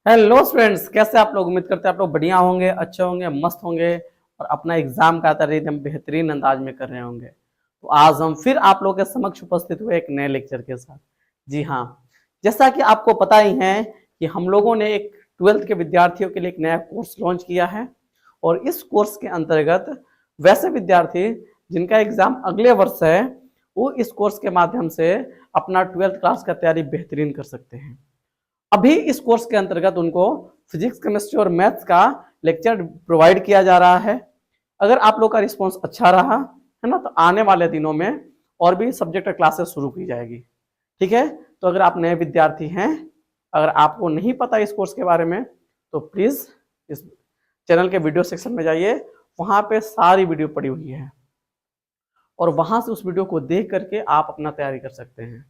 Hello friends, कैसे आप लोग? उम्मीद करते हैं आप लोग बढ़िया होंगे, अच्छे होंगे, मस्त होंगे और अपना एग्जाम का तैयारी एकदम बेहतरीन अंदाज में कर रहे होंगे। तो आज हम फिर आप लोगों के समक्ष उपस्थित हुए एक नए लेक्चर के साथ। जी हाँ, जैसा कि आपको पता ही है कि हम लोगों ने एक 12th के विद्यार्थियों के लिए एक नया कोर्स लॉन्च किया है और इस कोर्स के अंतर्गत वैसे विद्यार्थी जिनका एग्जाम अगले वर्ष है वो इस कोर्स के माध्यम से अपना 12th क्लास का तैयारी बेहतरीन कर सकते हैं। अभी इस कोर्स के अंतर्गत उनको फिजिक्स, केमिस्ट्री और मैथ्स का लेक्चर प्रोवाइड किया जा रहा है। अगर आप लोग का रिस्पॉन्स अच्छा रहा है ना, तो आने वाले दिनों में और भी सब्जेक्ट क्लासेस शुरू की जाएगी। ठीक है, तो अगर आप नए विद्यार्थी हैं, अगर आपको नहीं पता इस कोर्स के बारे में, तो प्लीज इस चैनल के वीडियो सेक्शन में जाइए, वहां पे सारी वीडियो पड़ी हुई है और वहां से उस वीडियो को देख करके आप अपना तैयारी कर सकते हैं।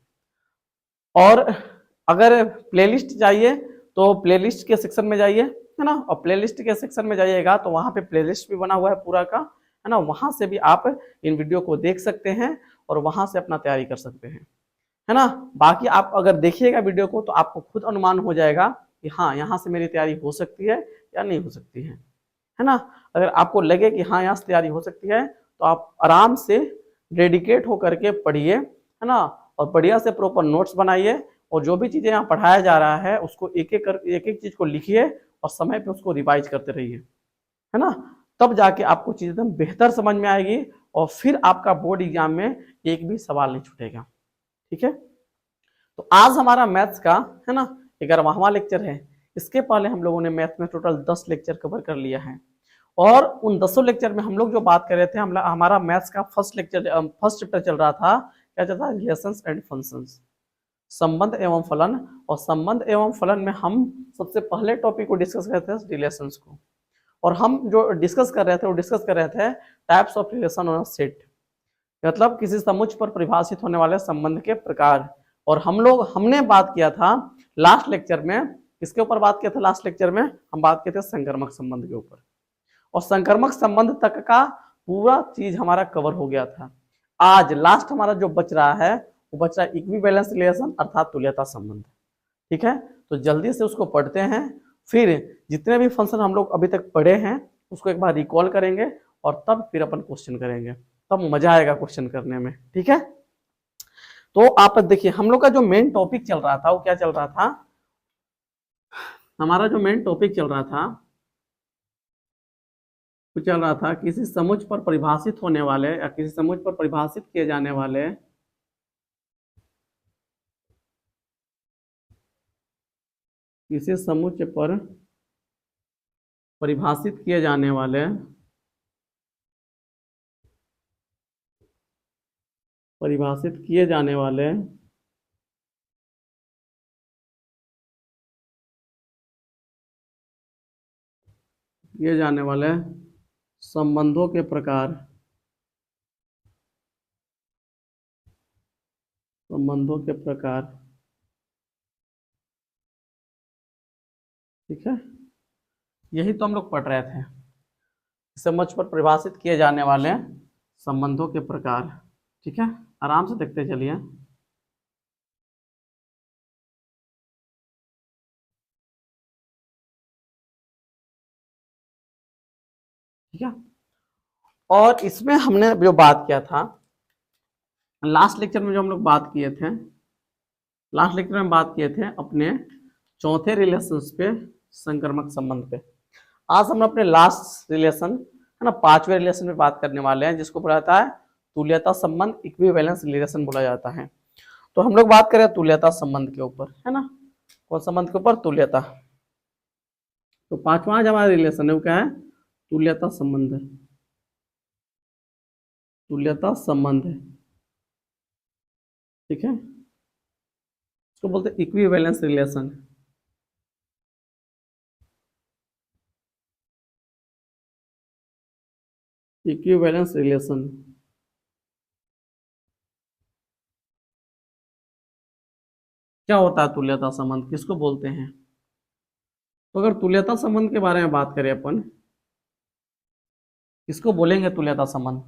और अगर प्लेलिस्ट चाहिए तो प्लेलिस्ट के सेक्शन में जाइए, है ना, और प्लेलिस्ट के सेक्शन में जाइएगा तो वहाँ पे प्लेलिस्ट भी बना हुआ है पूरा का, है ना, वहाँ से भी आप इन वीडियो को देख सकते हैं और वहाँ से अपना तैयारी कर सकते हैं, है ना। बाकी आप अगर देखिएगा वीडियो को तो आपको खुद अनुमान हो जाएगा कि हाँ, यहाँ से मेरी तैयारी हो सकती है या नहीं हो सकती है ना। अगर आपको लगे कि हाँ, यहाँ से तैयारी हो सकती है तो आप आराम से डेडिकेट होकर के पढ़िए, है ना, और बढ़िया से प्रॉपर नोट्स बनाइए और जो भी चीजें यहाँ पढ़ाया जा रहा है उसको एक एक चीज को लिखिए और समय पे उसको रिवाइज करते रहिए, है ना। तब जाके आपको चीज एकदम बेहतर समझ में आएगी और फिर आपका बोर्ड एग्जाम में एक भी सवाल नहीं छूटेगा। ठीक है, तो आज हमारा मैथ्स का, है ना, 11वां लेक्चर है। इसके पहले हम लोगों ने मैथ में टोटल 10 लेक्चर कवर कर लिया है और उन 10 लेक्चर में हम लोग जो बात कर रहे थे, हमारा मैथ्स का फर्स्ट चैप्टर चल रहा था। क्या चल रहा था? रिलेशंस एंड फंक्शंस, संबंध एवं फलन। और संबंध एवं फलन में हम सबसे पहले टॉपिक को डिस्कस कर रहे थे, रिलेशंस को। और हम जो डिस्कस कर रहे थे वो डिस्कस कर रहे थे types of relation on set, मतलब किसी समुच्चय पर परिभाषित होने वाले संबंध के प्रकार। और हमने बात किया था लास्ट लेक्चर में, किसके ऊपर बात किया था? लास्ट लेक्चर में हम बात किए थे संकर्मक संबंध के ऊपर, और संकर्मक संबंध तक का पूरा चीज हमारा कवर हो गया था। आज लास्ट हमारा जो बच रहा है वो बच रहा है इक्विवेलेंस रिलेशन, अर्थात तुल्यता संबंध। ठीक है, तो जल्दी से उसको पढ़ते हैं, फिर जितने भी फंक्शन हम लोग अभी तक पढ़े हैं उसको एक बार रिकॉल करेंगे और तब फिर अपन क्वेश्चन करेंगे, तब मजा आएगा क्वेश्चन करने में। ठीक है, तो आप देखिए हम लोग का जो मेन टॉपिक चल रहा था वो क्या चल रहा था? हमारा जो मेन टॉपिक चल रहा था वो चल रहा था किसी समुच्चय पर परिभाषित होने वाले या किसी समुच्चय पर परिभाषित किए जाने वाले किसी समुच्चय पर परिभाषित किए जाने वाले परिभाषित किए जाने वाले किए जाने वाले संबंधों के प्रकार, संबंधों के प्रकार। ठीक है, यही तो हम लोग पढ़ रहे थे, समुच्चय पर परिभाषित किए जाने वाले संबंधों के प्रकार। ठीक है, आराम से देखते चलिए। ठीक है, और इसमें हमने जो बात किया था लास्ट लेक्चर में, जो हम लोग बात किए थे लास्ट लेक्चर में बात किए थे अपने चौथे रिलेशंस पे, संकर्मक संबंध पे। आज हम अपने लास्ट रिलेशन, है ना, पांचवें रिलेशन पे बात करने वाले हैं, जिसको बोला जाता है तुल्यता संबंध, इक्विवेलेंस रिलेशन बोला जाता है। तो हम लोग बात करें तुल्यता संबंध के ऊपर, है ना, कौन संबंध के ऊपर? तुल्यता। तो पांचवा जो हमारा रिलेशन है वो क्या है? तुल्यता संबंध है, तुल्यता संबंध है। ठीक है, इसको बोलते हैं इक्विवेलेंस रिलेशन। इक्विवेलेंस रिलेशन क्या होता है? तुल्यता संबंध किसको बोलते हैं? तो अगर तुल्यता संबंध के बारे में बात करें अपन, किसको बोलेंगे तुल्यता संबंध?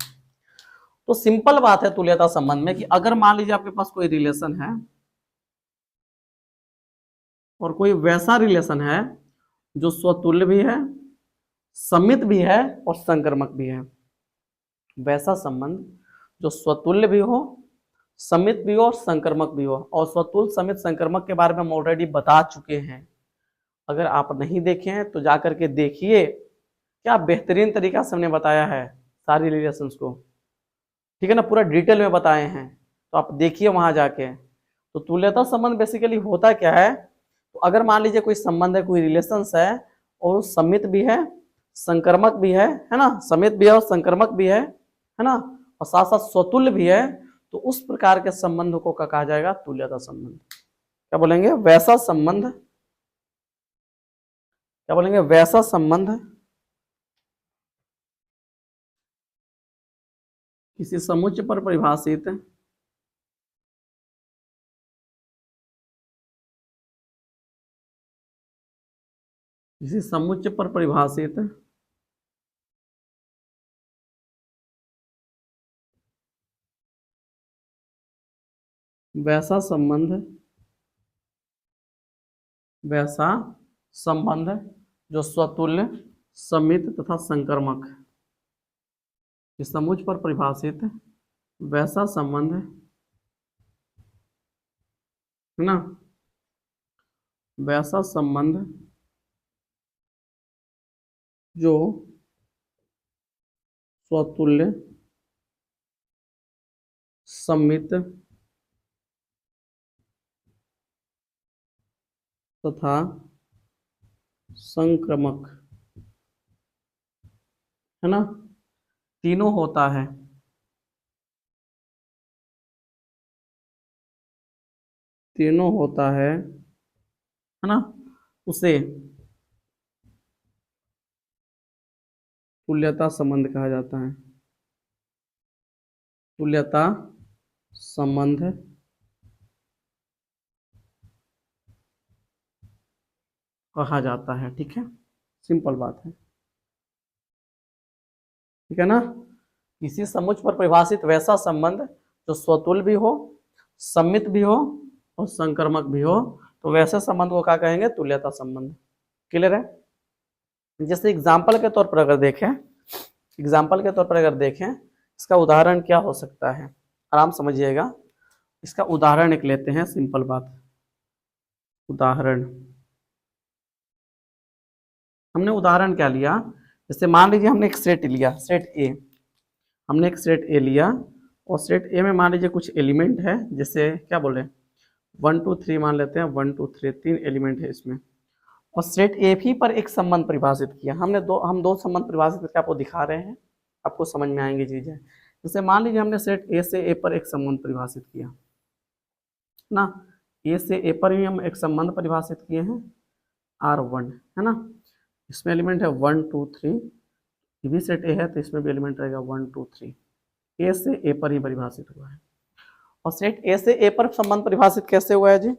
तो सिंपल बात है तुल्यता संबंध में कि अगर मान लीजिए आपके पास कोई रिलेशन है और कोई वैसा रिलेशन है जो स्वतुल्य भी है, समित भी है और संक्रमक भी है। वैसा संबंध जो स्वतुल्य भी हो, समित भी हो और संक्रमक भी हो। और स्वतुल्य, समित, संक्रमक के बारे में हम ऑलरेडी बता चुके हैं। अगर आप नहीं देखे हैं तो जाकर के देखिए, क्या बेहतरीन तरीका से हमने बताया है सारी रिलेशंस को, ठीक है ना, पूरा डिटेल में बताए हैं। तो आप देखिए वहां जाके। तो तुल्यता संबंध बेसिकली होता क्या है, तो अगर मान लीजिए कोई संबंध है, कोई रिलेशंस है और समित भी है, संक्रमक भी है ना, समित भी है और संक्रमक भी है ना, और साथ साथ स्वतुल्य भी है, तो उस प्रकार के संबंध को क्या कहा जाएगा, तुल्यता संबंध। क्या बोलेंगे, वैसा संबंध। क्या बोलेंगे, वैसा संबंध किसी समुच्चय पर परिभाषित किसी समुच्चय पर परिभाषित वैसा संबंध, वैसा संबंध जो स्वतुल्य, समित तथा संक्रमक, इस समुच्चय पर परिभाषित वैसा संबंध है ना, वैसा संबंध जो स्वतुल्य, समित तथा संक्रमक है ना, तीनों होता है। तीनों होता है ना, उसे तुल्यता संबंध कहा जाता है। तुल्यता संबंध कहा जाता है। ठीक है, सिंपल बात है, ठीक है ना। किसी समुच्चय पर परिभाषित वैसा संबंध जो स्वतुल्य भी हो, समित भी हो और संक्रमक भी हो, तो वैसे संबंध को क्या कहेंगे, तुल्यता संबंध। क्लियर है। जैसे एग्जाम्पल के तौर पर अगर देखें, एग्जाम्पल के तौर पर अगर देखें, इसका उदाहरण क्या हो सकता है, आराम समझिएगा। इसका उदाहरण एक लेते हैं, सिंपल बात। उदाहरण, हमने उदाहरण क्या लिया, जैसे मान लीजिए हमने एक सेट लिया, सेट ए। हमने एक सेट ए लिया और सेट ए में मान लीजिए कुछ एलिमेंट है, जैसे क्या बोले 1 2 3 मान लेते हैं, 1 2 3 3 एलिमेंट है इसमें। और सेट ए भी पर एक संबंध परिभाषित किया हमने, हम दो संबंध परिभाषित करके आपको दिखा रहे हैं, आपको समझ में आएंगी चीजें। जैसे मान लीजिए हमने सेट ए से ए पर एक संबंध परिभाषित किया ना, ए से ए पर भी हम एक संबंध परिभाषित किए हैं R1 है ना, इसमें एलिमेंट है 1 2 3, ये भी सेट ए है तो इसमें भी एलिमेंट रहेगा 1 2 3, ए से ए पर ही परिभाषित हुआ है। और सेट ए से ए पर संबंध परिभाषित कैसे हुआ है जी,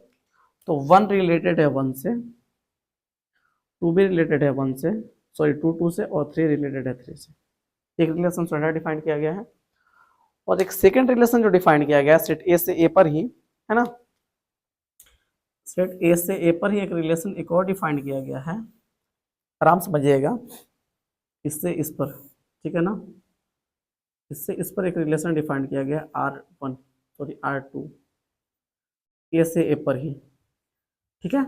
तो 1 रिलेटेड है 1 से, 2 भी रिलेटेड है 1 से, सॉरी 2 2 से, और 3 रिलेटेड है 3 से। एक रिलेशन स्टैंडर्ड डिफाइन किया गया है। और एक सेकंड रिलेशन जो डिफाइन किया गया है सेट ए से ए पर ही है ना, सेट ए से ए पर ही एक रिलेशन एक और डिफाइन किया गया है, आराम समझिएगा। इससे इस पर, ठीक है ना, इससे इस पर एक रिलेशन डिफाइन किया गया R1 सॉरी R2, ए से ए पर ही। ठीक है,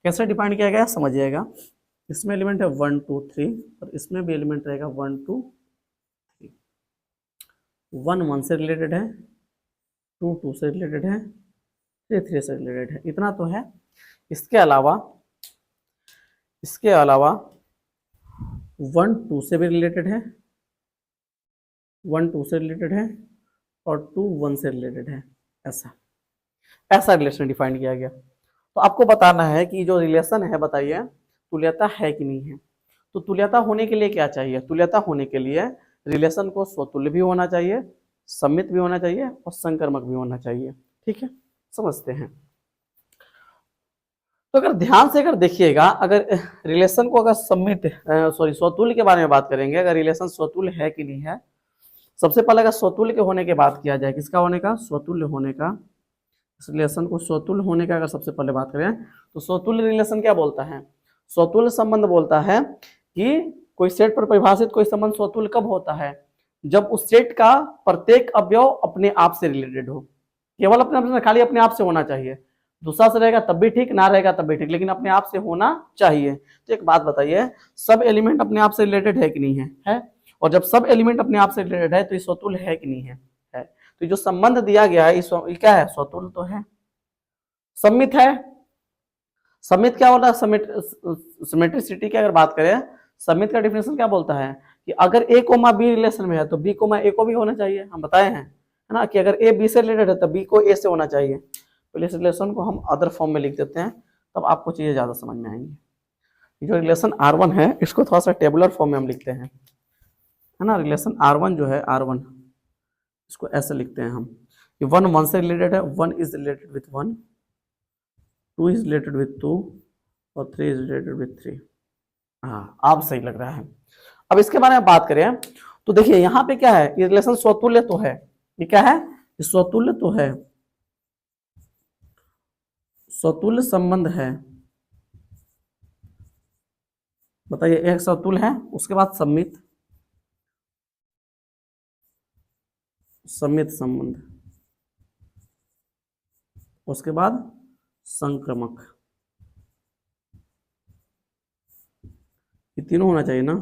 कैसे डिफाइन किया गया समझिएगा। इसमें एलिमेंट है 1 2 3 और इसमें भी एलिमेंट रहेगा 1 2 3। 1 1 से रिलेटेड है, 2 2 से रिलेटेड है, 3 3 से रिलेटेड है, इतना तो है। इसके अलावा 1 2 से भी रिलेटेड है, 1 2 से रिलेटेड है और 2 1 से रिलेटेड है। ऐसा रिलेशन डिफाइन किया गया। तो आपको बताना है कि जो रिलेशन है, बताइए तुल्यता है कि नहीं है। तो तुल्यता होने के लिए क्या चाहिए, तुल्यता होने के लिए रिलेशन को स्वतुल्य भी होना चाहिए, समित भी होना चाहिए और संक्रमक भी होना चाहिए। ठीक है, समझते हैं। तो अगर ध्यान से अगर देखिएगा, अगर रिलेशन को अगर समित स्वतुल्य के बारे में बात करेंगे, अगर रिलेशन स्वतुल्य है कि नहीं है, सबसे पहले अगर स्वतुल्य के होने की बात किया जाए, किसका होने का, स्वतुल्य होने का, इस रिलेशन को स्वतुल्य होने का अगर सबसे पहले बात करें तो स्वतुल्य रिलेशन क्या बोलता है? स्वतुल्य संबंध बोलता है कि कोई सेट पर परिभाषित कोई संबंध स्वतुल्य कब होता है? जब उस सेट का प्रत्येक अवयव अपने आप से रिलेटेड हो। केवल अपने खाली अपने आप से होना चाहिए, दूसरा से रहेगा तब भी ठीक, ना रहेगा तब भी ठीक, लेकिन अपने आप से होना चाहिए। तो एक बात बताइए, सब एलिमेंट अपने आप से रिलेटेड है कि नहीं है? है। और जब सब एलिमेंट अपने आप से रिलेटेड है तो ये स्वतुल्य है कि नहीं है? है। तो जो संबंध दिया गया है ये क्या है? स्वतुल्य तो है। सम्मित है। सम्मित क्या होता है? सिमेट्रिसिटी की अगर बात करें, सम्मित का डिफिनेशन क्या बोलता है कि अगर ए कोमा बी रिलेशन में है तो बी कोमा ए को भी होना चाहिए। हम बताए हैं है ना कि अगर ए बी से रिलेटेड है तो बी को ए से होना चाहिए। पहले इस रिलेशन को हम अदर फॉर्म में लिख देते हैं, तब आपको चीजें ज्यादा समझ में आएंगी। जो रिलेशन R1 है इसको थोड़ा सा टेबुलर फॉर्म में हम लिखते हैं, है ना। रिलेशन R1 जो है R1 इसको ऐसे लिखते हैं हम कि 1 1 से रिलेटेड है, 1 is related with 1, 2 is related with 2 और 3 इज रिलेटेड विथ 3। हाँ, आप सही लग रहा है। अब इसके बारे में बात करें तो देखिए यहाँ पे क्या है, ये रिलेशन स्वतुल्य तो है। ये क्या है? ये स्वतुल्य तो है, स्वतुल्य संबंध है। बताइए, एक स्वतुल्य है, उसके बाद सम्मित, सम्मित संबंध, उसके बाद संक्रमक। ये तीनों होना चाहिए ना,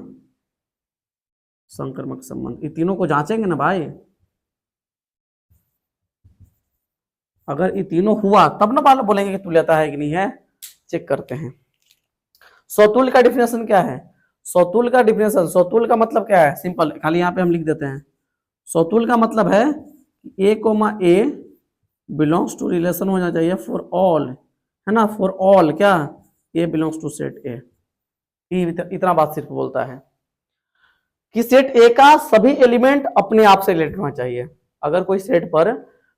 संक्रमक संबंध। ये तीनों को जांचेंगे ना भाई, अगर ये तीनों हुआ तब ना बाल बोलेंगे कि तुल्यता है कि नहीं है। चेक करते हैं। स्वतुल्य का डिफिनेशन क्या है? स्वतुल्य का डिफिनेशन, स्वतुल्य का मतलब क्या है? सिंपल, खाली यहाँ पे हम लिख देते हैं। स्वतुल्य का मतलब है A comma A belongs to relation होना चाहिए फॉर ऑल, है ना। फॉर ऑल क्या? A belongs to set A. इतना बात सिर्फ बोलता है कि सेट ए का सभी एलिमेंट अपने आप से रिलेटेड होना चाहिए। अगर कोई सेट पर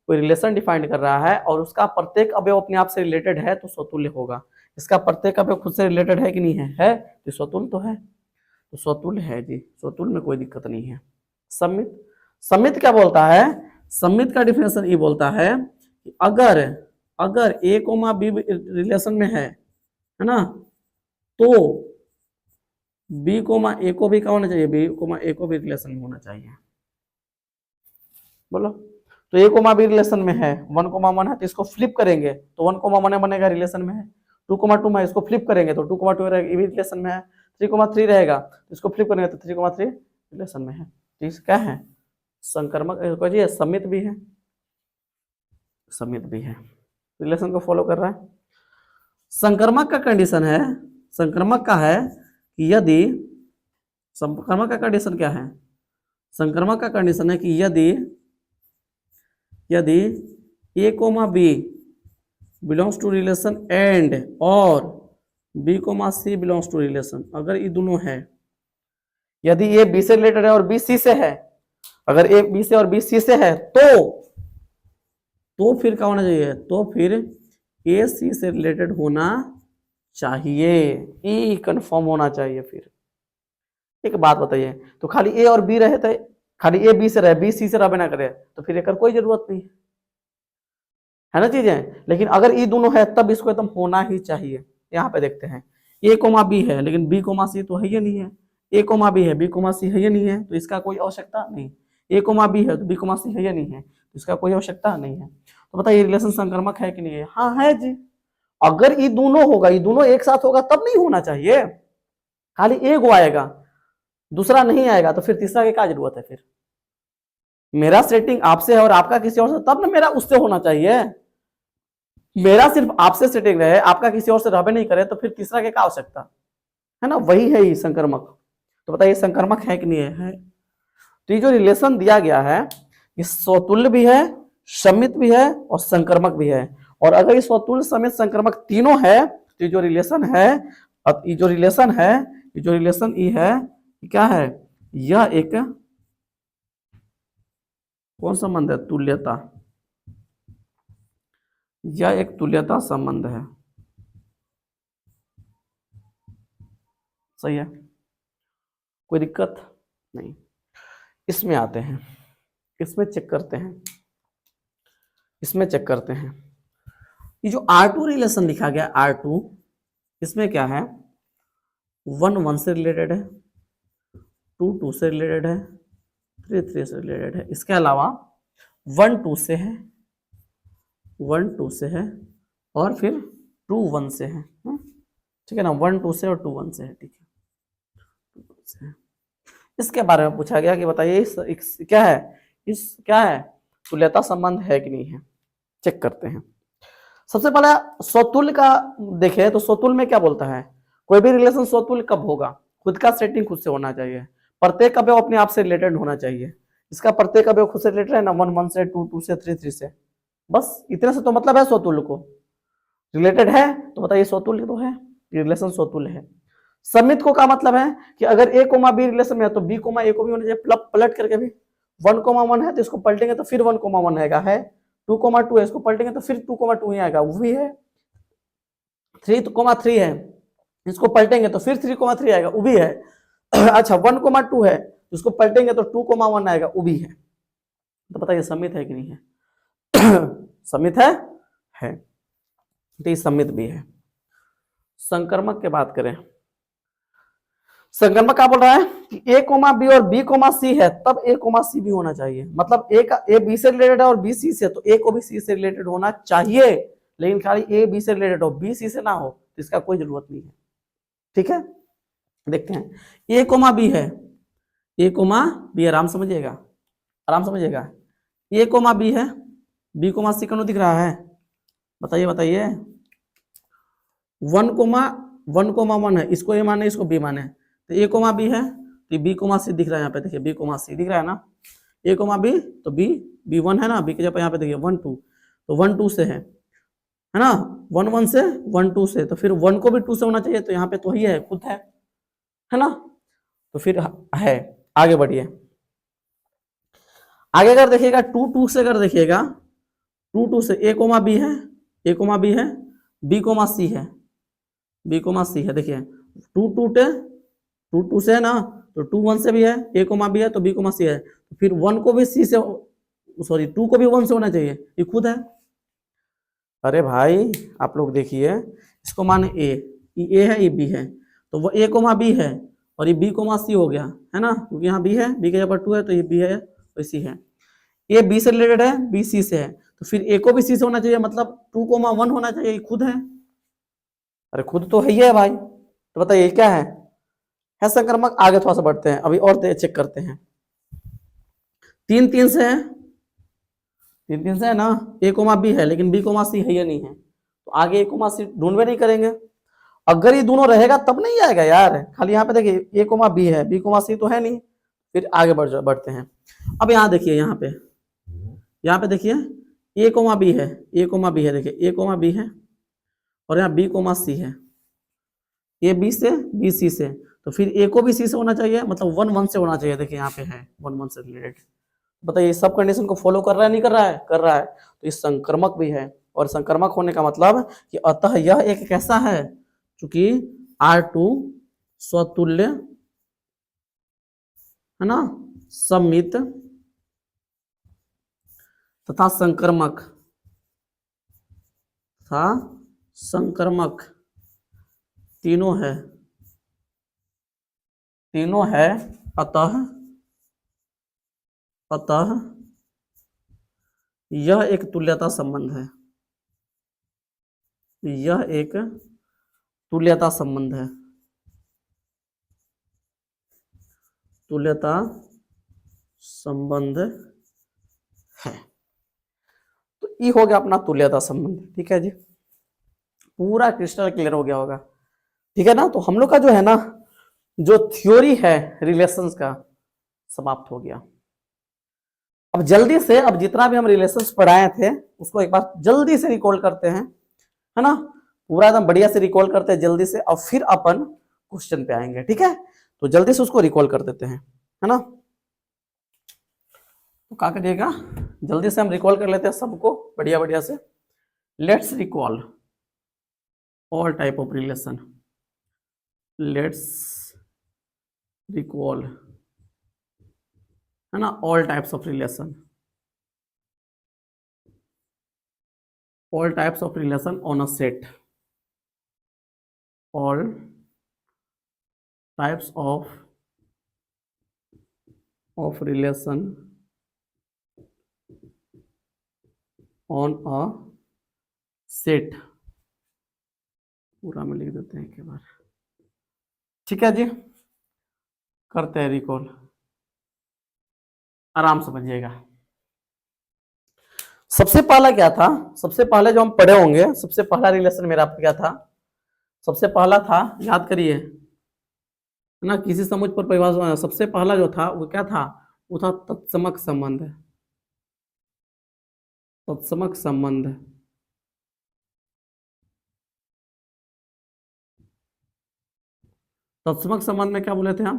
कोई रिलेशन डिफाइन कर रहा है और उसका प्रत्येक अवयव अपने आप से रिलेटेड है तो स्वतुल्य होगा। इसका प्रत्येक अवयव खुद से रिलेटेड है कि नहीं है? तो स्वतुल्य तो है, तो स्वतुल्य है जी, स्वतुल्य में कोई दिक्कत नहीं है। सम्मित, सम्मित क्या बोलता है? सम्मित का डिफिनेशन ये बोलता है कि अगर ए कोमा बी रिलेशन में है ना, तो बी कोमा ए को भी क्या होना चाहिए? बी कोमा ए को भी रिलेशन में होना चाहिए। बोलो, तो ए कोमा बी रिलेशन में है, 1 कोमा 1 है तो इसको फ्लिप करेंगे तो 1 कोमा 1 बनेगा, रिलेशन में है। 2 कोमा 2 में इसको फ्लिप करेंगे तो 2 कोमा 2 रहेगा, ये भी रिलेशन में है। 3 कोमा 3 रहेगा तो इसको फ्लिप करेंगे तो 3 कोमा 3 रिलेशन में है। तो इस क्या है? संक्रमक, सम्मित भी है, सम्मित भी है, रिलेशन को फॉलो कर रहा है। संक्रमक का कंडीशन है, संक्रमक का है कि यदि, संक्रमक का कंडीशन क्या है? संक्रमक का कंडीशन है कि यदि A comma B belongs to relation and और B comma C belongs to relation, अगर ये दोनों है, यदि ए बी से रिलेटेड है और बी सी से है, अगर ए बी से और बी सी से है तो फिर क्या होना चाहिए? तो फिर ए सी से रिलेटेड होना चाहिए, ई कंफर्म होना चाहिए। फिर एक बात बताइए, तो खाली ए और बी रहे थे, खाली ए बी से रहे, बी सी से रहे ना करे तो फिर एक कोई जरूरत नहीं है ना चीजें। लेकिन अगर ये दोनों है तब इसको एकदम होना ही चाहिए। यहाँ पे देखते हैं, ए कोमा बी है लेकिन बी कोमा सी तो है ही नहीं है, ए कोमा बी है बी कोमा सी है ही नहीं है, तो इसका कोई आवश्यकता नहीं। ए कोमा बी है तो बी कोमा सी है ही नहीं है, तो इसका कोई आवश्यकता नहीं है। तो बताइए रिलेशन संक्रमक है कि नहीं है? हाँ है जी। अगर ये दोनों होगा, ये दोनों एक साथ होगा तब नहीं होना चाहिए, खाली एक आएगा दूसरा नहीं आएगा तो फिर तीसरा की क्या जरूरत है? फिर मेरा सेटिंग आपसे है और आपका किसी और से, तब ना मेरा उससे होना चाहिए। मेरा सिर्फ आपसे सेटिंग रहे, आपका किसी और से रहबे नहीं करे तो फिर तीसरा की क्या आवश्यकता है ना। वही है ये संक्रमक। तो बताइए संक्रमक है कि नहीं है? तो ये जो रिलेशन दिया गया है ये स्वतुल्य भी है, सम्मित भी है और संक्रमक भी है। और अगर ये स्वतुल्य, सम्मित, संक्रमक तीनों है तो ये जो रिलेशन है, ये जो रिलेशन है, ये जो रिलेशन ये है, क्या है? यह एक कौन संबंध है? तुल्यता। यह एक तुल्यता संबंध है। सही है, कोई दिक्कत नहीं। इसमें आते हैं, इसमें चेक करते हैं, इसमें चेक करते हैं। ये जो R2 रिलेशन लिखा गया R2, इसमें क्या है, 1 1 से रिलेटेड है, 2 2 से रिलेटेड है, 3 3 से रिलेटेड है। इसके अलावा 1 2 से है, 1 2 से है, और फिर 2 1 से है। ठीक है ना, 1 2 से और 2 1 से है। ठीक है, 2 1 से है। इसके बारे में पूछा गया कि बताइए क्या है, इस क्या है, तुल्यता संबंध है कि नहीं है, चेक करते हैं। सबसे पहला स्वतुल्य का देखें तो स्वतुल्य में क्या बोलता है, कोई भी रिलेशन स्वतुल्य कब होगा, खुद का सेटिंग खुद से होना चाहिए, प्रत्येक अवयव अपने आप से रिलेटेड होना चाहिए। इसका प्रत्येक अवयव खुद से रिलेटेड है ना, 1 1 से, 2 2 से, 3 3 से, बस इतने से तो मतलब है स्वतुल्य को, रिलेटेड है तो बताइए स्वतुल्य तो है, रिलेशन स्वतुल्य है। समित को का मतलब है कि अगर ए कोमा बी रिलेशन में है तो बी कोमा ए को भी होना चाहिए, पलट करके भी 1 कोमा 1 है तो इसको पलटेंगे तो फिर 1 कोमा 1 आएगा, है 2 कोमा 2 है, इसको पलटेंगे तो फिर 2 कोमा 2 ही आएगा, वो भी है। 3 कोमा 3 है, इसको पलटेंगे तो फिर 3 कोमा 3 आएगा, वो भी है। अच्छा 1 कोमा 2 है, इसको पलटेंगे तो 2 कोमा 1 आएगा, वो भी है। तो बताइए समित है कि नहीं है? समित है, तो समित भी है। संक्रमक की बात करें, संक्रमक क्या बोल रहा है कि ए कोमा बी और बी कोमा सी है तब ए कोमा सी भी होना चाहिए, मतलब ए का ए बी से रिलेटेड है और बी सी से, तो ए को भी सी से रिलेटेड होना चाहिए, लेकिन खाली ए बी से रिलेटेड हो, बी सी से ना हो, तो इसका कोई जरूरत नहीं है। ठीक है, देखते हैं, ए कोमा बी है, ए कोमा बी, आराम समझिएगा, आराम समझिएगा, ए कोमा बी है, बी कोमा सी कौन दिख रहा है, बताइए बताइए, 1 कोमा 1 है, इसको ए माने इसको बी माने, तो ए कोमा बी है तो बी कोमा सी दिख रहा है, यहाँ पे देखिए बी कोमा सी दिख रहा है ना, ए कोमा बी तो बी बी 1 है ना, बी के जगह यहाँ पे देखिए 1 2, तो 1 2 से है ना, 1 1 से 1 2 से, तो फिर 1 को भी 2 से होना चाहिए, तो यहाँ पे तो ही है, खुद है ना, तो फिर है। आगे बढ़िए, आगे अगर देखिएगा 2 2 से, अगर देखिएगा 2 2 से ए कोमा बी है, ए कोमा बी है, बी कोमा सी है, बी कोमा सी है, देखिए 2 2 2 2 से है ना, तो 2 1 से भी है, ए कोमा बी है तो बी कोमा सी है, तो फिर 1 को भी सी से, सॉरी 2 को भी 1 से होना चाहिए, ये खुद है। अरे भाई आप लोग देखिए, इसको माने ए है, ये बी है, तो वो ए कोमा बी है और ये बी कोमा सी हो गया, है ना, क्योंकि यहाँ बी है, बी के जगह 2 है तो ये बी है तो सी है, ए बी से रिलेटेड है, बी सी से है, तो फिर ए को भी सी से होना चाहिए, मतलब 2 कोमा 1 होना चाहिए, ये खुद है। अरे खुद तो है ही है भाई, तो बताइए क्या है संक्रमक। आगे थोड़ा सा बढ़ते हैं, अभी और चेक करते हैं, 3 3 से है, 3 3 से है ना, ए कोमा बी है लेकिन बी कोमा सी है या नहीं है, तो आगे ए कोमा सी ढूंढवे नहीं करेंगे, अगर ये दोनों रहेगा तब नहीं आएगा यार, खाली यहाँ पे देखिए ए कोमा बी है, बी कोमा सी तो है नहीं, फिर आगे बढ़ते हैं। अब यहाँ देखिए, यहाँ पे देखिए ए कोमा बी है, ए कोमा बी है, देखिए ए कोमा बी है और यहाँ बी कोमा सी है, ए बी से बी सी से, तो फिर ए को भी सी से होना चाहिए, मतलब 1 1 से होना चाहिए, देखिए यहाँ पे है 1 1 से रिलेटेड। बताइए सब कंडीशन को फॉलो कर रहा है नहीं कर रहा है, कर रहा है, तो ये संक्रमक भी है, और संक्रमक होने का मतलब कि अतः यह एक कैसा है, चूंकि R2 स्वतुल्य है ना, समित तथा संक्रमक तीनों है, अतः यह एक तुल्यता संबंध है, यह एक तुल्यता संबंध है, तुल्यता संबंध है। तो ये हो गया अपना तुल्यता संबंध। ठीक है जी, पूरा क्रिस्टल क्लियर हो गया होगा। ठीक है ना, तो हम लोग का जो है ना, जो थ्योरी है रिलेशंस का, समाप्त हो गया। अब जल्दी से, अब जितना भी हम रिलेशंस पढ़ाए थे उसको एक बार जल्दी से रिकॉल करते हैं, है ना, पूरा एकदम बढ़िया से रिकॉल करते हैं जल्दी से, और फिर अपन क्वेश्चन पे आएंगे। ठीक है, तो जल्दी से उसको रिकॉल कर देते हैं, है ना, तो क्या करिएगा, जल्दी से हम रिकॉल कर लेते हैं सबको बढ़िया बढ़िया से। Let's recall all type of relation, let's recall, है ना, all types of relation. all types of relation on a set, all types of relation on a set, पूरा में लिख देते हैं एक बार, ठीक है जी। करते हैं रिकॉल, आराम समझिएगा। सबसे पहला क्या था, सबसे पहले जो हम पढ़े होंगे, सबसे पहला रिलेशन मेरा क्या था, सबसे पहला था, याद करिए ना, किसी समुच्चय पर परिभाषा, सबसे पहला जो था वो क्या था, वो था तत्समक संबंध, तत्समक संबंध। तत्समक संबंध में क्या बोले थे हम,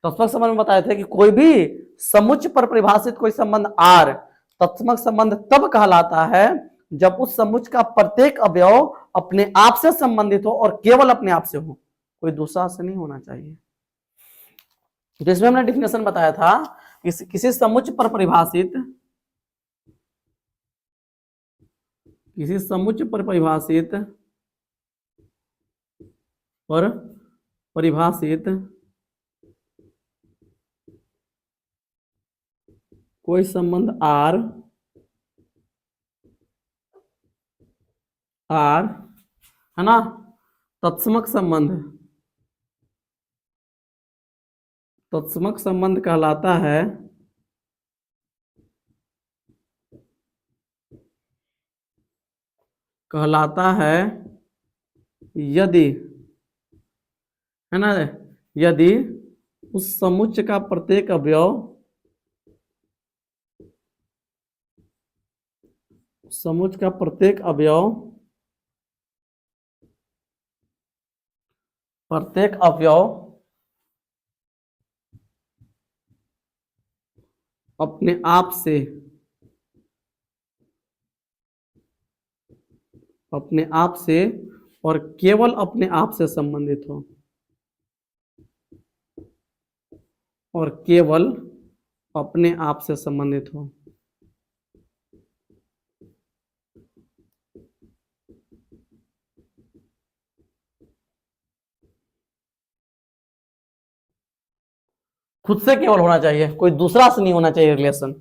तत्समक संबंध में बताए थे कि कोई भी समुच्चय पर परिभाषित कोई संबंध आर तत्समक संबंध तब कहलाता है जब उस समुच्चय का प्रत्येक अवयव अपने आप से संबंधित हो और केवल अपने आप से हो, कोई दूसरा से नहीं होना चाहिए। जिसमें हमने डिफिनेशन बताया था, किसी समुच्चय पर परिभाषित, किसी समुच्चय पर परिभाषित कोई संबंध आर है ना, तत्समक संबंध, तत्समक संबंध कहलाता है यदि, है ना, यदि उस समुच्चय का प्रत्येक अवयव, समुच्चय का प्रत्येक अवयव, अपने आप से, और केवल अपने आप से संबंधित हो, और केवल अपने आप से संबंधित हो। खुद से केवल होना चाहिए, कोई दूसरा से नहीं होना चाहिए रिलेशन,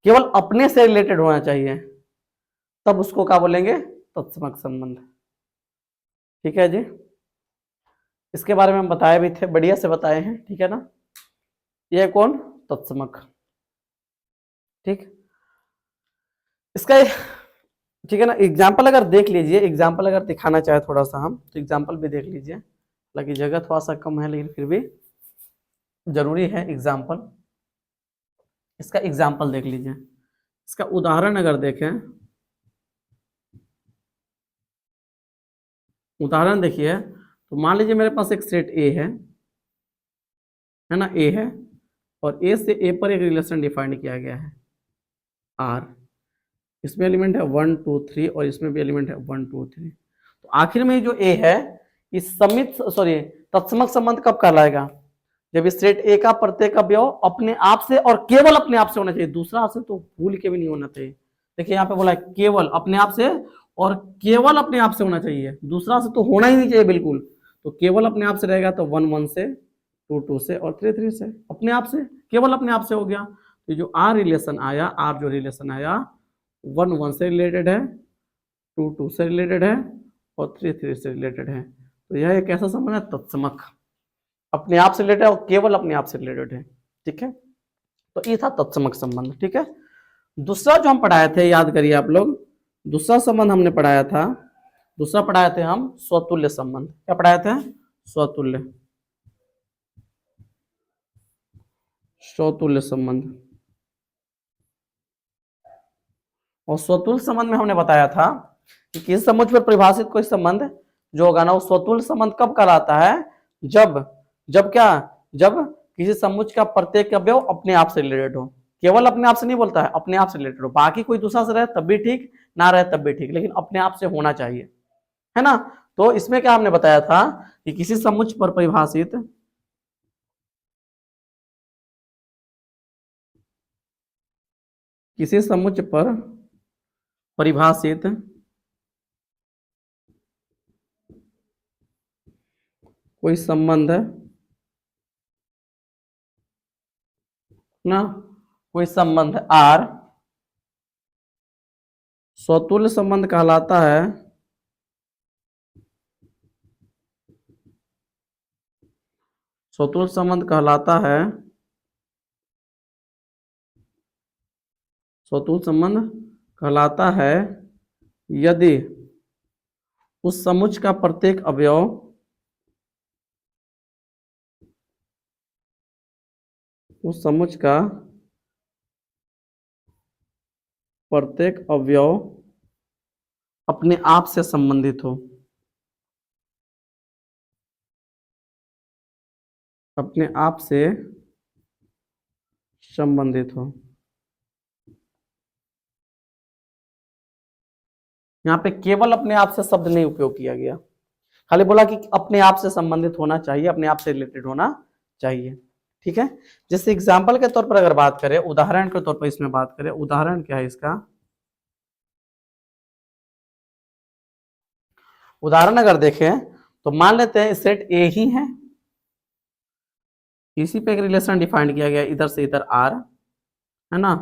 केवल अपने से रिलेटेड होना चाहिए, तब उसको क्या बोलेंगे, तत्समक संबंध। ठीक है जी, इसके बारे में हम बताए भी थे, बढ़िया से बताए हैं, ठीक है ना। ये कौन, तत्समक, ठीक। इसका ठीक है ना, एग्जाम्पल अगर देख लीजिए, एग्जाम्पल अगर दिखाना चाहे थोड़ा सा हम, तो एग्जाम्पल भी देख लीजिए, हालांकि जगह थोड़ा सा कम है लेकिन फिर भी जरूरी है एग्जाम्पल। इसका एग्जाम्पल देख लीजिए, इसका उदाहरण अगर देखें, उदाहरण देखिए, तो मान लीजिए मेरे पास एक सेट ए है ना, ए है, और ए से ए पर एक रिलेशन डिफाइन किया गया है आर, इसमें एलिमेंट है 1 2 3 और इसमें भी एलिमेंट है 1 2 3। तो आखिर में जो ए है, इस तत्समक संबंध कब कहलाएगा, जब इस सेट ए का प्रत्येक अवयव अपने आप से और केवल अपने आप से होना चाहिए, दूसरा से तो भूल के भी नहीं होना चाहिए। देखिए यहाँ पे बोला है केवल अपने आप से, और केवल अपने आप से होना चाहिए, दूसरा से तो होना ही नहीं चाहिए बिल्कुल। तो केवल अपने आप से रहेगा तो 1 1 से, 2 2 से और 3 3 से, अपने आप से, केवल अपने आप से हो गया। तो जो आर रिलेशन आया, आर जो रिलेशन आया, 1 1 से रिलेटेड है, 2 2 से रिलेटेड है और 3 3 से रिलेटेड है। तो यह एक ऐसा संबंध है तत्समक, अपने आप से रिलेटेड है और केवल अपने आप से रिलेटेड है, ठीक है। तो ये था तत्समक संबंध, ठीक है। दूसरा जो हम पढ़ाए थे, याद करिए आप लोग, दूसरा संबंध हमने पढ़ाया था, दूसरा पढ़ाए थे हम स्वतुल्य संबंध। क्या पढ़ाए थे, स्वतुल्य, स्वतुल्य संबंध। और स्वतुल्य संबंध में हमने बताया था कि किसी समुच्चय पर परिभाषित कोई संबंध जो होगा ना, वो स्वतुल्य संबंध कब कहलाता है, जब क्या, जब किसी समुच्चय का प्रत्येक अवयव अपने आप से रिलेटेड हो, केवल अपने आप से नहीं बोलता है, अपने आप से रिलेटेड हो, बाकी कोई दूसरा से रहे तब भी ठीक, ना रहे तब भी ठीक, लेकिन अपने आप से होना चाहिए, है ना। तो इसमें क्या हमने बताया था कि किसी समुच्चय पर परिभाषित, किसी समुच्चय पर परिभाषित कोई संबंध ना, कोई संबंध आर स्वतुल्य संबंध कहलाता है स्वतुल्य संबंध कहलाता है स्वतुल्य संबंध कहलाता है यदि उस समुच्चय का प्रत्येक अवयव उस समुच्चय का प्रत्येक अवयव अपने आप से संबंधित हो, अपने आप से संबंधित हो। यहाँ पे केवल अपने आप से शब्द नहीं उपयोग किया गया, खाली बोला कि अपने आप से संबंधित होना चाहिए, अपने आप से रिलेटेड होना चाहिए। ठीक है, जैसे एग्जाम्पल के तौर पर अगर बात करें, उदाहरण के तौर पर इसमें बात करें, उदाहरण क्या है इसका, उदाहरण अगर देखें तो मान लेते हैं सेट ए ही है, इसी पे एक रिलेशन डिफाइन किया गया इधर से इधर आर है ना,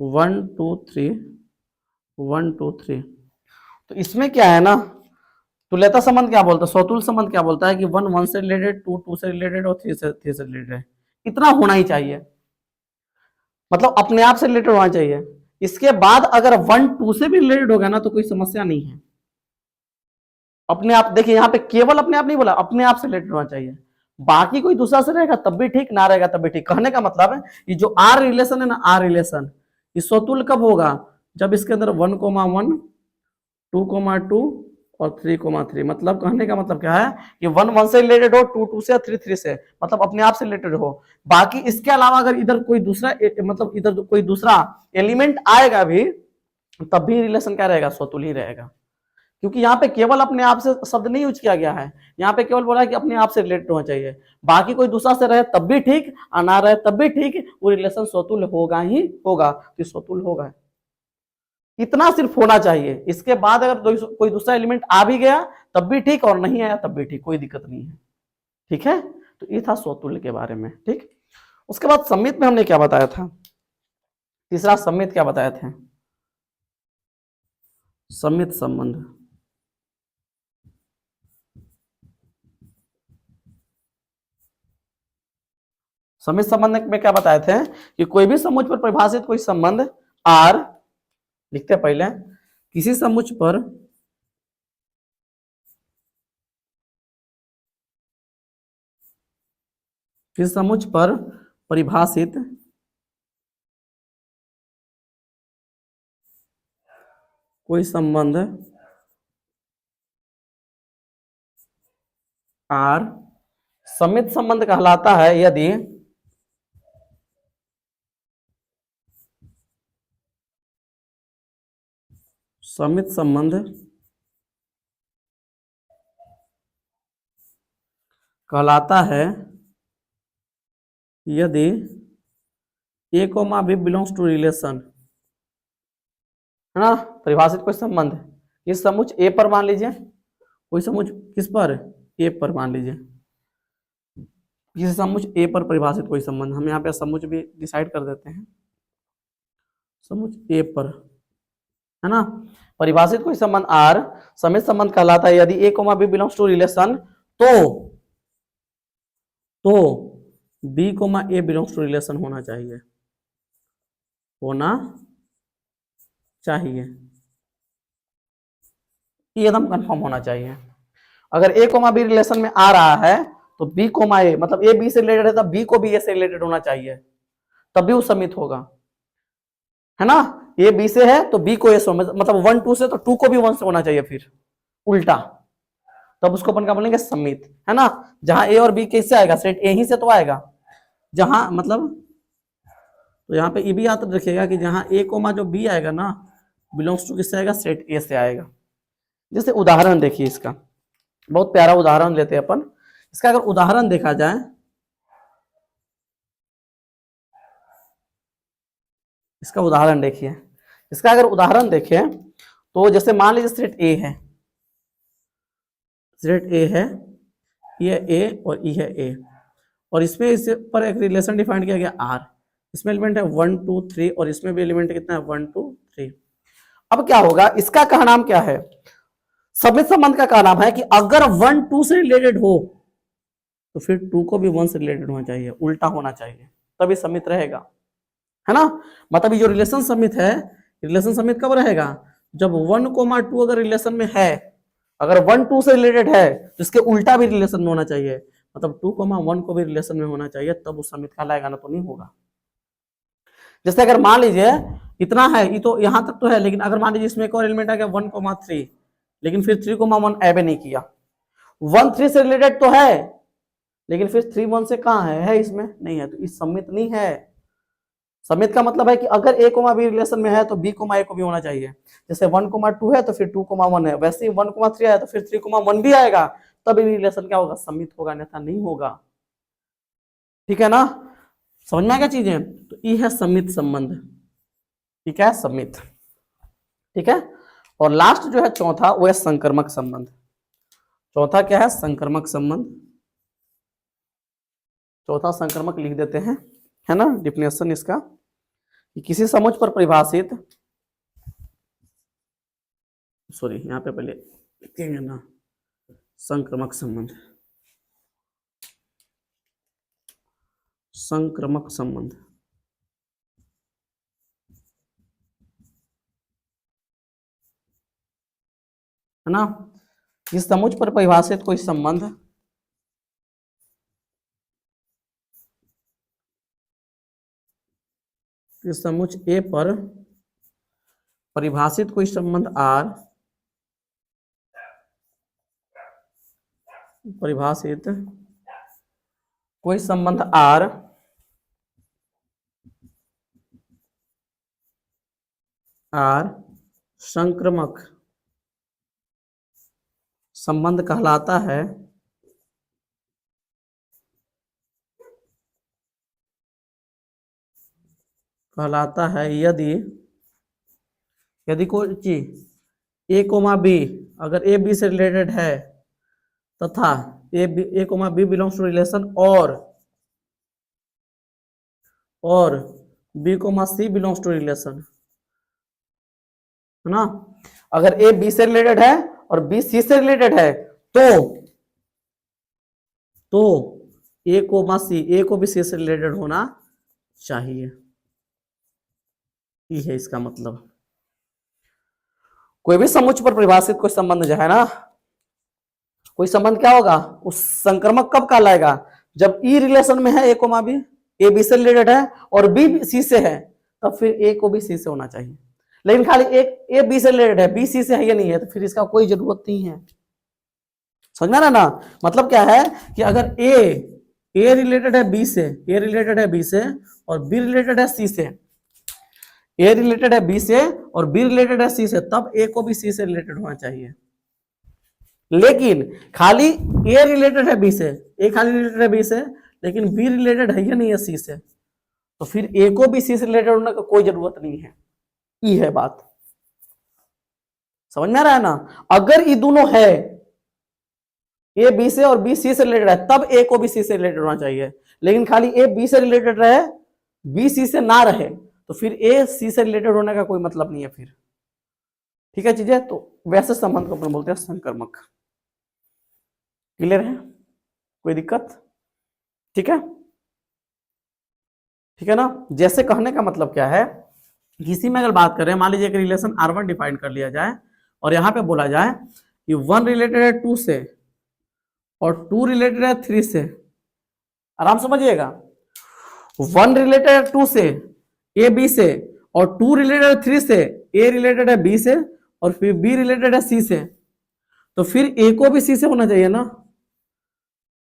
1 2 3 1 2 3। तो इसमें क्या है ना, तुल्यता संबंध क्या बोलता है, स्वतुल्य संबंध क्या बोलता है कि 1 1 से रिलेटेड, 2 2 से रिलेटेड और 3 से रिलेटेड है। इतना होना ही चाहिए, मतलब अपने आप से रिलेटेड होना चाहिए। इसके बाद अगर 1 2 से भी रिलेटेड हो गया ना तो कोई समस्या नहीं है। अपने आप देखिए, यहाँ पे केवल अपने आप नहीं बोला, अपने आप से रिलेटेड होना चाहिए। बाकी कोई दूसरा से रहेगा तब भी ठीक, ना रहेगा तब भी ठीक। कहने का मतलब है ये जो आर रिलेशन है ना, आर रिलेशन ये स्वतुल्य कब होगा, जब इसके अंदर 1 1 2 2 और 3 3। मतलब कहने का मतलब क्या है कि 1 1 से रिलेटेड हो, 2 2 से, 3 3 से, मतलब अपने आप से रिलेटेड हो। बाकी इसके अलावा अगर इधर कोई दूसरा मतलब इधर कोई दूसरा एलिमेंट आएगा भी तब भी रिलेशन क्या रहेगा, स्वतुल्य ही रहेगा। क्योंकि यहाँ पे केवल अपने आप से शब्द नहीं यूज किया गया है, यहाँ पे केवल बोला है कि अपने आप से रिलेटेड होना चाहिए। बाकी कोई दूसरा से रहे तब भी ठीक और ना रहे तब भी ठीक, वो रिलेशन स्वतुल्य होगा ही होगा, तो स्वतुल्य होगा। इतना सिर्फ होना चाहिए। इसके बाद अगर कोई दूसरा एलिमेंट आ भी गया तब भी ठीक और नहीं आया तब भी ठीक, कोई दिक्कत नहीं है। ठीक है, तो ये था स्वतुल्य के बारे में। ठीक, उसके बाद सम्मित में हमने क्या बताया था, तीसरा सम्मित क्या बताया थे, सम्मित संबंध। सम्मित संबंध में क्या बताए थे कि कोई भी समुच्चय पर परिभाषित कोई संबंध आर, लिखते हैं पहले, किसी समुच्चय पर परिभाषित कोई संबंध आर सम्मित संबंध कहलाता है यदि सम्मित संबंध कहलाता है यदि A comma B belongs to relation, है ना, परिभाषित कोई संबंध इस समुच्चय ए पर मान लीजिए, कोई समुच्चय किस पर, ए पर मान लीजिए, किसी समुच्चय ए पर परिभाषित कोई संबंध, हम यहाँ पे समुच्चय भी डिसाइड कर देते हैं, समुच्चय ए पर, है ना, परिभाषित कोई संबंध आर सम्मित संबंध कहलाता है यदि A comma B belongs to relation, तो B comma A belongs to relation होना चाहिए, होना चाहिए, ये एकदम कंफर्म होना चाहिए। अगर ए कोमा बी रिलेशन में आ रहा है तो बी कोमा ए, मतलब ए बी से रिलेटेड है तब बी को भी ए से रिलेटेड होना चाहिए, तभी वो सम्मित होगा, है ना। ए बी से है तो बी को ए से, मतलब 1 2 से तो 2 को भी 1 से होना चाहिए, फिर उल्टा, तब उसको अपन क्या बोलेंगे, सम्मित, है ना। जहां ए और बी कैसे आएगा, सेट ए ही से तो आएगा, जहां मतलब, तो यहाँ पे ये भी याद रखिएगा कि जहां ए कोमा जो बी आएगा ना, बिलोंग्स टू किससे आएगा, सेट ए से आएगा। जैसे उदाहरण देखिए इसका, बहुत प्यारा उदाहरण लेते हैं अपन। इसका अगर उदाहरण देखा जाए, इसका उदाहरण देखिए, इसका अगर उदाहरण देखें तो जैसे मान लीजिए सेट ए है, सेट ए है, ये ए और ई है ए, और इसमें इस पर एक रिलेशन डिफाइन किया गया आर, इसमें एलिमेंट है 1 2 3 और इसमें भी एलिमेंट कितना है 1 2 3। अब क्या होगा, इसका का नाम क्या है, समित संबंध का नाम है कि अगर 1 2 से रिलेटेड हो तो फिर 2 को भी 1 से रिलेटेड होना चाहिए, उल्टा होना चाहिए, तभी समित रहेगा, है ना। मतलब ये जो रिलेशन समित है, रिलेशन समित कब रहेगा, जब 1 2 अगर रिलेशन में है, अगर 1 2 से रिलेटेड है तो इसके उल्टा भी रिलेशन में होना चाहिए, मतलब 2 1 को भी रिलेशन में होना चाहिए, तब उस समित कहलाएगा, ना तो नहीं होगा। जैसे अगर मान लीजिए इतना है, ये तो यहां तक तो है, लेकिन अगर मान लीजिए इसमें एक और एलिमेंट आ गया 1 3, लेकिन फिर 3 1 ऐड नहीं किया, 1 3 से रिलेटेड तो है, लेकिन फिर 3 1 से कहां है इसमें नहीं है, तो इस समित नहीं है। समित का मतलब है कि अगर a बी रिलेशन में है तो b a को भी होना चाहिए, जैसे 1 2 है तो फिर 2 1 है, वैसे ही 1 3 आया तो फिर 3 1 भी आएगा, तभी रिलेशन क्या होगा, समित होगा, अन्यथा नहीं होगा। ठीक है ना, समझ में आ गया चीजें। तो ये है समित संबंध, ठीक है, समित, ठीक है। और लास्ट जो है चौथा, वो है संक्रमक संबंध। चौथा क्या है, संक्रमक संबंध। चौथा संक्रमक लिख देते हैं, है ना, डिफिनेशन इसका, कि किसी समुच्चय पर परिभाषित, सॉरी यहाँ पे पहले लिखेंगे ना, संक्रमक संबंध, संक्रमक संबंध, है ना। इस समुच्चय पर परिभाषित कोई संबंध इस समुच्चय ए पर परिभाषित कोई संबंध आर, परिभाषित कोई संबंध आर संक्रमक संबंध कहलाता है, यदि कोई चीज ए बी, अगर ए बी से रिलेटेड है तथा A B belongs to relation और B C belongs to relation, है ना। अगर ए बी से रिलेटेड है और बी सी से रिलेटेड है तो ए को भी सी से रिलेटेड होना चाहिए, ये है इसका मतलब। कोई भी समुच्चय पर परिभाषित कोई संबंध जो है ना, कोई संबंध क्या होगा, उस संक्रमक कब कहलाएगा, जब ई रिलेशन में है ए बी, ए बी से रिलेटेड है और बी सी से है, तब फिर ए को भी सी से होना चाहिए। लेकिन खाली एक ए बी से रिलेटेड है, बी सी से है या नहीं है, तो फिर इसका कोई जरूरत नहीं है। समझ में आ रहा है ना, मतलब क्या है कि अगर ए रिलेटेड है बी से, ए रिलेटेड है बी से और बी रिलेटेड है सी से, ए रिलेटेड है बी से और बी रिलेटेड है सी से, तब ए को भी सी से रिलेटेड होना चाहिए। लेकिन खाली ए रिलेटेड है बी से, ए खाली रिलेटेड है बी से, लेकिन बी रिलेटेड है या नहीं है सी से, तो फिर ए को भी सी से रिलेटेड होने का कोई जरूरत नहीं है। ये है बात, समझ में आ रहा है ना। अगर ये दोनों है, ए बी से और बी सी से रिलेटेड है, तब ए को भी सी से रिलेटेड होना चाहिए। लेकिन खाली ए बी से रिलेटेड रहे, बी सी से ना रहे, तो फिर ए सी से रिलेटेड होने का कोई मतलब नहीं है फिर। ठीक है चीजें, तो वैसे संबंध को अपन बोलते हैं संक्रमक। क्लियर है, कोई दिक्कत, ठीक है, ठीक है ना। जैसे कहने का मतलब क्या है, किसी में अगर बात करें, मान लीजिए एक रिलेशन R1 डिफाइन कर लिया जाए और यहाँ पे बोला जाए कि 1 रिलेटेड है 2 से और 2 रिलेटेड है 3 से, आराम समझिएगा। 1 रिलेटेड है 2 से, ए बी से, और 2 रिलेटेड है 3 से, ए रिलेटेड है बी से और फिर बी रिलेटेड है सी से, तो फिर ए को भी सी से होना चाहिए ना।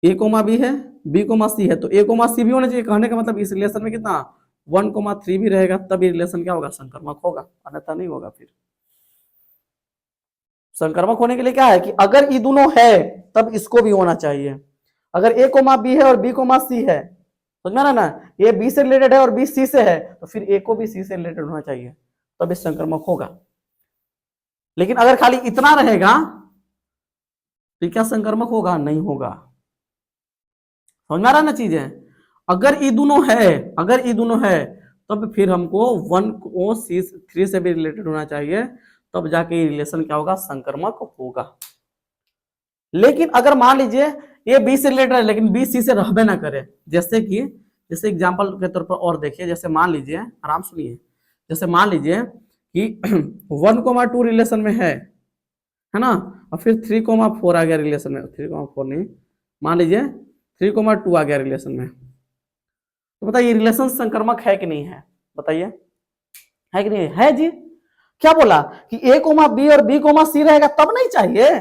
ए बी है, बी सी है, तो ए सी भी होना चाहिए। कहने का मतलब इस रिलेशन में कितना 1 3 भी रहेगा, तब ये रिलेशन क्या होगा, संक्रमक होगा, अन्यथा नहीं होगा। फिर संक्रमक होने के लिए क्या है कि अगर ये दोनों है तब इसको भी होना चाहिए। अगर ए बी है और बी सी है, समझ में ना, ए बी से रिलेटेड है और बी सी से है, तो फिर ए को भी सी से रिलेटेड होना चाहिए, तब ये संक्रमक होगा। लेकिन अगर खाली इतना रहेगा तो क्या संक्रमक होगा? नहीं होगा। समझ में आ रहा ना चीजें? अगर ये दोनों है, अगर ये दोनों है तब फिर हमको 1 को C3 से भी रिलेटेड होना चाहिए, तब जाके ये रिलेशन क्या होगा? संक्रमक होगा। लेकिन अगर मान लीजिए ये बी से रिलेटेड है लेकिन बी सी से रहबे ना करे, जैसे एग्जांपल के तौर पर और देखिए, जैसे मान लीजिए, आराम सुनिए, जैसे मान लीजिए कि 1,2 रिलेशन में है ना, और फिर 3,4 आ गया रिलेशन में, 3,4 नहीं, मान लीजिए 3,2 आ गया रिलेशन में, तो बताइए रिलेशन संक्रमक है कि नहीं है? बताइए, है कि नहीं है? जी क्या बोला कि ए कोमा बी और बी कोमा सी रहेगा तब नहीं चाहिए,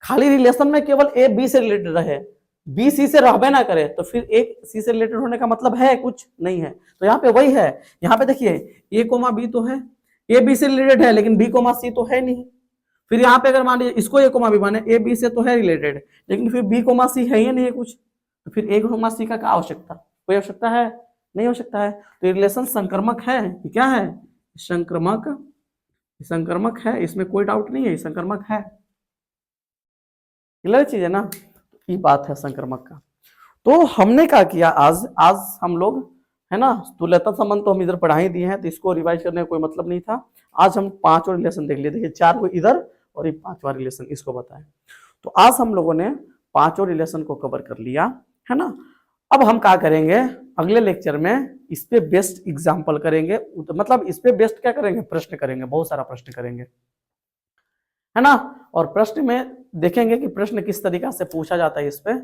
खाली रिलेशन में केवल ए बी से रिलेटेड रहे, बी सी से रहबे ना करे, तो फिर एक सी से रिलेटेड होने का मतलब है? कुछ नहीं है। तो यहाँ पे वही है, यहाँ पे देखिए ए कोमा बी तो है, ए बी से रिलेटेड है लेकिन बी कोमा सी तो है नहीं। फिर यहाँ पे अगर मान लीजिए इसको ए कोमा बी माने, ए बी से तो है रिलेटेड लेकिन फिर बी कोमा सी है ही नहीं है कुछ, तो फिर ए कोमा सी का क्या आवश्यकता? कोई आवश्यकता है? नहीं हो सकता है। तो रिलेशन संक्रमक है, क्या है? संक्रमक, संक्रमक है, इसमें कोई डाउट नहीं है, संक्रमक है। क्लियर चीज है ना? ये बात है संक्रमक का। तो हमने क्या किया आज हम लोग, है ना, तुल्यता संबंध तो हम इधर पढ़ा ही दिए हैं, तो इसको रिवाइज करने का कोई मतलब नहीं था। आज हम 5 और रिलेशन देख लिए, देखिए 4 को इधर और एक 5वां रिलेशन इसको बताएं। तो आज हम लोगों ने 5 और रिलेशन को कवर कर लिया, है ना। अब हम क्या करेंगे अगले लेक्चर में, इस पे बेस्ट एग्जाम्पल करेंगे, मतलब इस पे बेस्ट क्या करेंगे? प्रश्न करेंगे, बहुत सारा प्रश्न करेंगे, है ना। और प्रश्न में देखेंगे कि प्रश्न किस तरीका से पूछा जाता है इस पे।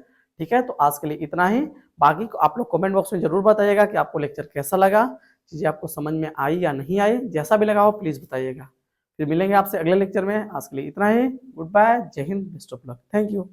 ठीक है, तो आज के लिए इतना ही। बाकी आप लोग कमेंट बॉक्स में जरूर बताइएगा कि आपको लेक्चर कैसा लगा, चीजें आपको समझ में आई या नहीं आई, जैसा भी लगा हो प्लीज बताइएगा। फिर मिलेंगे आपसे अगले लेक्चर में। आज के लिए इतना ही, गुड बाय, जय Hind, best of luck, thank you.